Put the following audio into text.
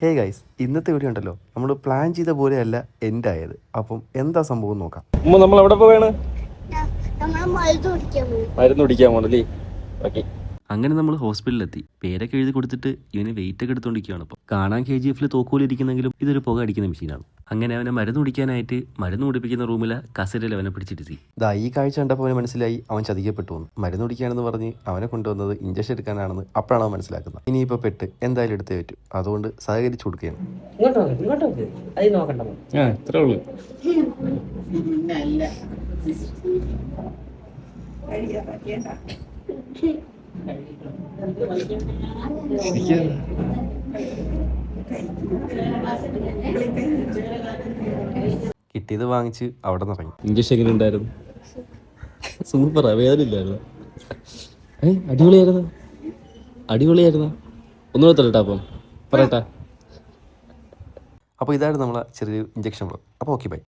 Hey guys, ഇന്നത്തെ video ഉണ്ടല്ലോ നമ്മൾ പ്ലാൻ ചെയ്ത പോലെയല്ല എൻഡ് ആയത്. അപ്പം എന്താ സംഭവം നോക്കാം. നമ്മൾ എവിടെ പോവാണ്? മരുന്ന് കുടിക്കാൻ പോണല്ലേ? ഓക്കെ. അങ്ങനെ നമ്മൾ ഹോസ്പിറ്റലിലെത്തി. പേരൊക്കെ എഴുതി കൊടുത്തിട്ട് ഇവന് വെയിറ്റ് ഒക്കെ എടുത്തോണ്ടിരിക്കുകയാണ്. അപ്പോൾ കാണാൻ KGF തോക്കൂലിരിക്കുന്നെങ്കിലും ഇതൊരു പുക അടിക്കുന്ന മെഷീനാണ്. അങ്ങനെ അവനെ മരുന്ന് കുടിക്കാനായിട്ട് മരുന്ന് കുടിപ്പിക്കുന്ന റൂമിലെ കസേരയിൽ അവനെ പിടിച്ചിരുത്തി. ഈ കാഴ്ച കണ്ടപ്പോൾ അവന് മനസ്സിലായി അവൻ ചതിക്കപ്പെട്ടു എന്ന്. മരുന്ന് കുടിക്കുകയാണെന്ന് പറഞ്ഞ് അവനെ കൊണ്ടുവന്നത് ഇഞ്ചക്ഷൻ എടുക്കാനാണെന്ന് അപ്പോഴാണ് അവൻ മനസ്സിലാക്കുന്നത്. ഇനിയിപ്പോൾ പെട്ട് എന്തായാലും എടുത്തേ പറ്റും. അതുകൊണ്ട് സഹകരിച്ചു കൊടുക്കുകയാണ്. കിട്ടിയത് വാങ്ങിച്ച് അവിടെ നിന്ന് ഇറങ്ങി. ഇഞ്ചക്ഷൻ എങ്ങനെ ഉണ്ടായിരുന്നു? സൂപ്പറാ, വേദനയില്ലായിരുന്നു. അടിപൊളിയായിരുന്നു. ഒന്നുകൂടെ തരട്ടാ അപ്പം പറയട്ടാ. അപ്പോൾ ഇതായിരുന്നു നമ്മളെ ചെറിയൊരു ഇഞ്ചക്ഷൻ ബ്ലോഗ്. അപ്പോൾ ഓക്കെ ബൈ.